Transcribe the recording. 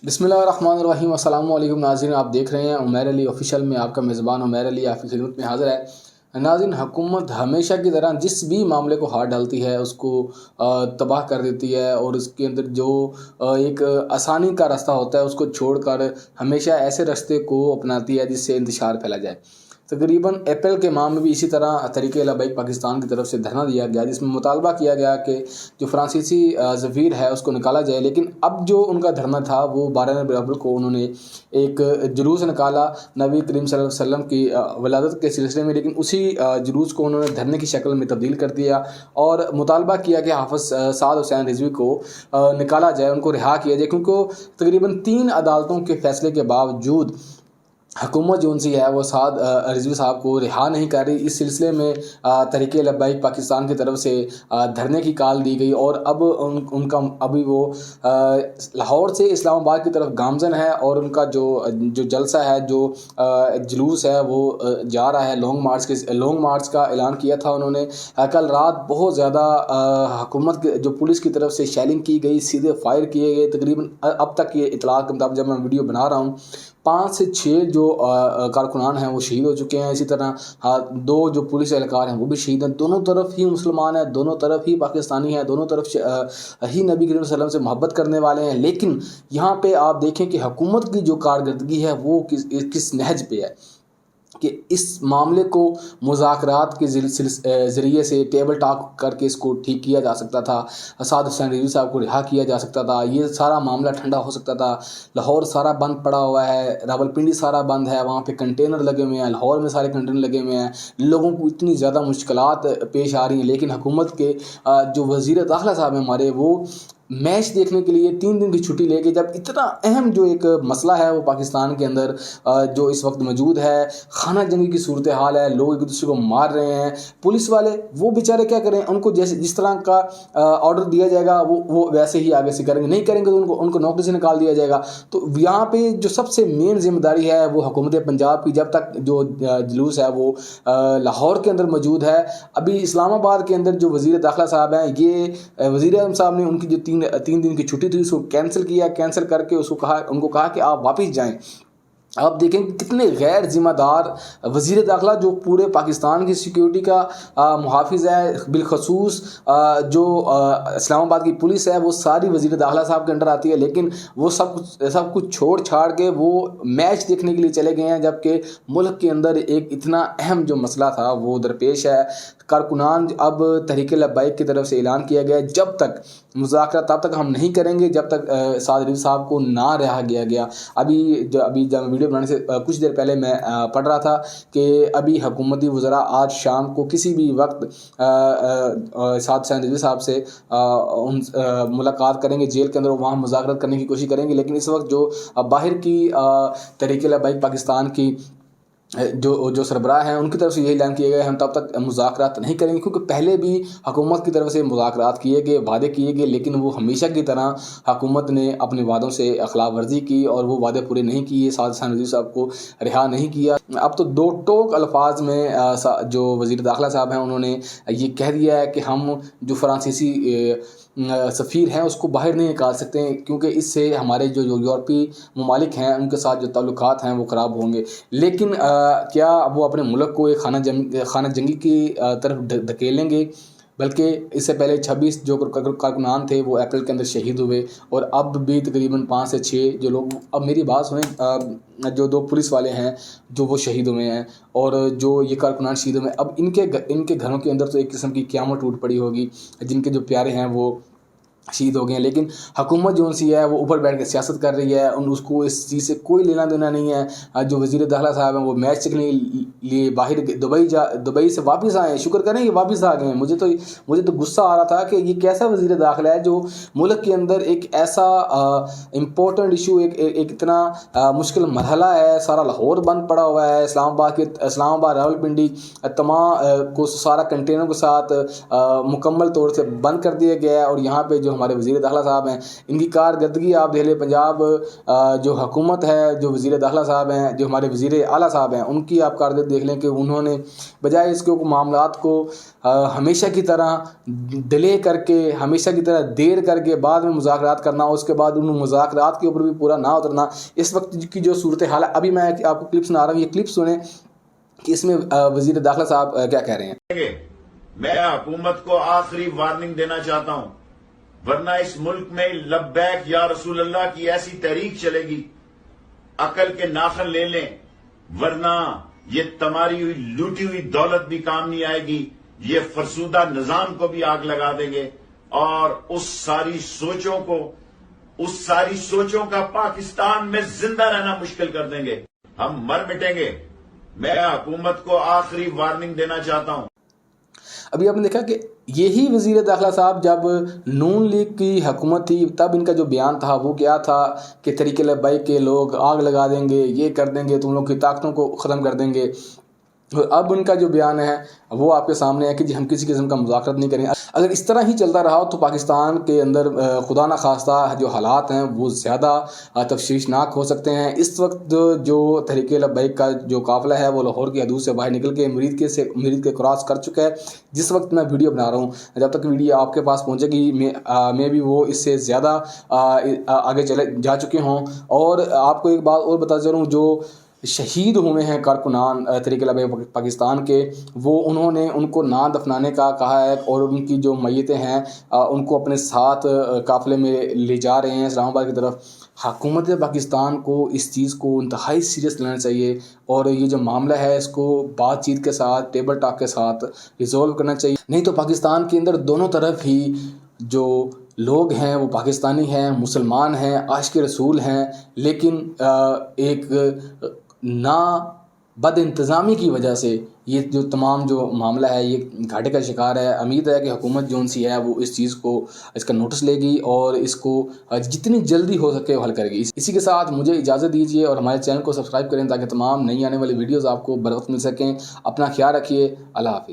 बिस्मिल्लाहिर्रहमानिर्रहीम। अस्सलाम वालेकुम नाज़रीन, आप देख रहे हैं उमैर अली ऑफिशियल में। आपका मेज़बान उमैर अली आपकी खिदमत में हाज़िर है। नाज़रीन, हुकूमत हमेशा की तरह जिस भी मामले को हाथ डालती है उसको तबाह कर देती है, और उसके अंदर जो एक आसानी का रास्ता होता है उसको छोड़कर हमेशा ऐसे रास्ते को अपनाती है जिससे इंतशार फैला जाए। तकरीबन अप्रैल के माह में भी इसी तरह तहरीक लब्बैक पाकिस्तान की तरफ से धरना दिया गया, जिसमें मुतालबा किया गया कि जो फ्रांसीसी ज़फ़ीर है उसको निकाला जाए। लेकिन अब जो उनका धरना था वो 12 अप्रैल को उन्होंने एक जुलूस निकाला नबी करीम सल्लल्लाहु अलैहि वसल्लम की वलादत के सिलसिले में, लेकिन उसी जुलूस को उन्होंने धरने की शक्ल में तब्दील कर दिया और मुतालबा किया कि हाफ़िज़ साद हुसैन रिज़वी को निकाला जाए, उनको रिहा किया जाए, क्योंकि तकरीबन 3 अदालतों के फ़ैसले के बावजूद हुकूमत जो उनसी है वो साद रिज़वी साहब को रिहा नहीं कर रही। इस सिलसिले में तहरीक लब्बैक पाकिस्तान की तरफ से धरने की कॉल दी गई, और अब उनका अभी वो लाहौर से इस्लामाबाद की तरफ गामजन है, और उनका जो जलसा है, जो जुलूस है वो जा रहा है लॉन्ग मार्च का ऐलान किया था उन्होंने। कल रात बहुत ज़्यादा हुकूमत जो पुलिस की तरफ से शेलिंग की गई, सीधे फायर किए गए। तकरीबन अब तक ये इतलात के मुताबिक जब मैं वीडियो बना रहा हूँ 5 से 6 जो कारकुनान हैं वो शहीद हो चुके हैं। इसी तरह 2 जो पुलिस एहलकार हैं वो भी शहीद हैं। दोनों तरफ ही मुसलमान हैं, दोनों तरफ ही पाकिस्तानी हैं, दोनों तरफ ही नबी करीम सल्लल्लाहु अलैहि वसल्लम से मोहब्बत करने वाले हैं। लेकिन यहाँ पे आप देखें कि हुकूमत की जो कारकर्दगी है वो किस नहज पे है कि इस मामले को मुज़ाकरात के ज़रिए से टेबल टॉक करके इसको ठीक किया जा सकता था। साद हुसैन रिज़वी साहब को रिहा किया जा सकता था, ये सारा मामला ठंडा हो सकता था। लाहौर सारा बंद पड़ा हुआ है, रावलपिंडी सारा बंद है, वहाँ पे कंटेनर लगे हुए हैं, लाहौर में सारे कंटेनर लगे हुए हैं, लोगों को इतनी ज़्यादा मुश्किलात पेश आ रही हैं। लेकिन हुकूमत के जो वज़ीर दाखिला साहब हैं हमारे, वो मैच देखने के लिए 3 दिन की छुट्टी लेके, जब इतना अहम जो एक मसला है वो पाकिस्तान के अंदर जो इस वक्त मौजूद है, खाना जंगी की सूरत हाल है, लोग एक दूसरे को मार रहे हैं, पुलिस वाले वो बेचारे क्या करें, उनको जैसे जिस तरह का ऑर्डर दिया जाएगा वो वैसे ही आगे से करेंगे, नहीं करेंगे तो उनको नौकरी से निकाल दिया जाएगा। तो यहाँ पे जो सबसे मेन जिम्मेदारी है वो हुकूमत पंजाब की। जब तक जो जुलूस है वो लाहौर के अंदर मौजूद है, अभी इस्लामाबाद के अंदर जो वज़ीर दाखिला साहब हैं, ये वज़ीर आज़म साहब ने उनकी जो 3 दिन की छुट्टी थी उसको कैंसिल किया। कैंसिल करके उनको कहा कि आप वापस जाएं। आप देखें कितने गैर ज़िम्मेदार वज़ीर दाखिला, जो पूरे पाकिस्तान की सिक्योरिटी का मुहाफ़िज़ है, बिलखसूस जो इस्लामाबाद की पुलिस है वो सारी वज़ीर दाखिला साहब के अंडर आती है, लेकिन वो सब कुछ छोड़ छाड़ के वो मैच देखने के लिए चले गए हैं, जबकि मुल्क के अंदर एक इतना अहम जो मसला था वो दरपेश है। कारकुनान अब तहरीक लब्बैक की तरफ से ऐलान किया गया, जब तक मुज़ाकरा तब तक हम नहीं करेंगे जब तक साद रिज़वी साहब को ना रिहा किया गया। अभी जब वीडियो बनाने से कुछ देर पहले मैं पढ़ रहा था कि अभी हुकूमती वज़रा आज शाम को किसी भी वक्त साद हुसैन रिज़वी साहब से मुलाकात करेंगे जेल के अंदर, वहाँ मुज़ाकरात करने की कोशिश करेंगे। लेकिन इस वक्त जो बाहर की तहरीक लब्बैक पाकिस्तान की जो सरबराह हैं उनकी तरफ से यही ऐलान किया गया है हम तब तक मुज़ाकरात नहीं करेंगे, क्योंकि पहले भी हुकूमत की तरफ से मुज़ाकरात किए गए, वादे किए गए, लेकिन वो हमेशा की तरह हुकूमत ने अपने वादों से खिलाफ वर्जी की और वो वादे पूरे नहीं किए, साद हुसैन रिज़वी साहब को रिहा नहीं किया। अब तो 2 टोक अल्फाज में जो वज़ीर दाखिला साहब हैं उन्होंने ये कह दिया है कि हम जो फ्रांसीसी सफ़ीर हैं उसको बाहर नहीं निकाल सकते हैं, क्योंकि इससे हमारे जो यूरोपीय ममालिक हैं उनके साथ जो ताल्लुकात हैं वो ख़राब होंगे। लेकिन क्या वो अपने मुल्क को एक खाना जंगी की तरफ धकेलेंगे? बल्कि इससे पहले 26 जो कारकुनान थे वो अप्रैल के अंदर शहीद हुए, और अब भी तकरीबन 5 से 6 जो लोग, अब मेरी बात सुनें, जो 2 पुलिस वाले हैं जो वो शहीद हुए हैं, और जो ये कारकुनान शहीद हुए, अब इनके घरों के अंदर तो एक किस्म की क़यामत टूट पड़ी होगी, जिनके जो प्यारे हैं वो शहीद हो गए हैं। लेकिन हुकूमत जो सी है वो ऊपर बैठ के सियासत कर रही है, उसको इस चीज़ से कोई लेना देना नहीं है। जो वज़ीर दाखिला साहब हैं वो मैच देखने के लिए बाहर दुबई से वापस आए हैं, शुक्र करें ये वापस आ गए हैं। मुझे तो गुस्सा आ रहा था कि ये कैसा वज़ीर दाखिला है जो मुल्क के अंदर एक ऐसा इम्पोर्टेंट इशू, एक इतना मुश्किल मरहला है, सारा लाहौर बंद पड़ा हुआ है, इस्लामाबाद रावलपिंडी तमाम को सारा कंटेनर के साथ मुकम्मल तौर से बंद कर दिया गया है, और यहाँ पे जो ہمارے وزیر داخلہ صاحب ہیں، ان کی کارکردگی آپ دیکھ لیں، پنجاب جو حکومت ہے، جو وزیر داخلہ صاحب ہیں، جو ہمارے وزیر اعلیٰ صاحب ہیں، ان کی آپ کارکردگی دیکھ لیں کہ انہوں نے بجائے اس کے معاملات کو ہمیشہ کی طرح ڈیلے کر کے، ہمیشہ کی طرح دیر کر کے بعد میں مذاکرات کرنا، اس کے بعد ان مذاکرات کے اوپر بھی پورا نہ اترنا، اس وقت کی جو صورتحال ہے، ابھی میں آپ کو کلپ سنا رہا ہوں، یہ کلپ سنیں کہ اس میں وزیر داخلہ صاحب کیا کہہ رہے ہیں۔ میں حکومت کو آخری وارننگ دینا چاہتا ہوں، ورنہ اس ملک میں لبیک یا رسول اللہ کی ایسی تحریک چلے گی، عقل کے ناخن لے لیں، ورنہ یہ تمہاری ہوئی لوٹی ہوئی دولت بھی کام نہیں آئے گی، یہ فرسودہ نظام کو بھی آگ لگا دیں گے، اور اس ساری سوچوں کا پاکستان میں زندہ رہنا مشکل کر دیں گے، ہم مر مٹیں گے۔ میں حکومت کو آخری وارننگ دینا چاہتا ہوں۔ ابھی آپ نے دیکھا کہ یہی وزیر داخلہ صاحب جب نون لیگ کی حکومت تھی تب ان کا جو بیان تھا وہ کیا تھا کہ طریق لبیک کے لوگ آگ لگا دیں گے، یہ کر دیں گے، تم لوگ کی طاقتوں کو ختم کر دیں گے۔ اب ان کا جو بیان ہے وہ آپ کے سامنے ہے کہ جی ہم کسی قسم کا مذاکرات نہیں کریں۔ اگر اس طرح ہی چلتا رہا تو پاکستان کے اندر خدا نہ خواستہ جو حالات ہیں وہ زیادہ تشویشناک ہو سکتے ہیں۔ اس وقت جو تحریک لبیک کا جو قافلہ ہے وہ لاہور کی حدود سے باہر نکل کے مرید کے کراس کر چکا ہے۔ جس وقت میں ویڈیو بنا رہا ہوں، جب تک ویڈیو آپ کے پاس پہنچے گی میں بھی وہ اس سے زیادہ آگے چلے جا چکے ہوں۔ اور آپ کو ایک بات اور بتا چلوں، جو شہید ہوئے ہیں کارکنان تحریک لبیک پاکستان کے، وہ انہوں نے ان کو نہ دفنانے کا کہا ہے، اور ان کی جو میتیں ہیں ان کو اپنے ساتھ قافلے میں لے جا رہے ہیں اسلام آباد کی طرف۔ حکومت پاکستان کو اس چیز کو انتہائی سیریس لینا چاہیے، اور یہ جو معاملہ ہے اس کو بات چیت کے ساتھ، ٹیبل ٹاک کے ساتھ ریزولو کرنا چاہیے، نہیں تو پاکستان کے اندر دونوں طرف ہی جو لوگ ہیں وہ پاکستانی ہیں، مسلمان ہیں، عاشق رسول ہیں، لیکن ایک بد انتظامی کی وجہ سے یہ جو تمام جو معاملہ ہے یہ گھاٹے کا شکار ہے۔ امید ہے کہ حکومت جون سی ہے وہ اس چیز کو، اس کا نوٹس لے گی اور اس کو جتنی جلدی ہو سکے وہ حل کرے گی۔ اسی کے ساتھ مجھے اجازت دیجیے اور ہمارے چینل کو سبسکرائب کریں تاکہ تمام نئی آنے والی ویڈیوز آپ کو بر وقت مل سکیں۔ اپنا خیال رکھیے، اللہ حافظ۔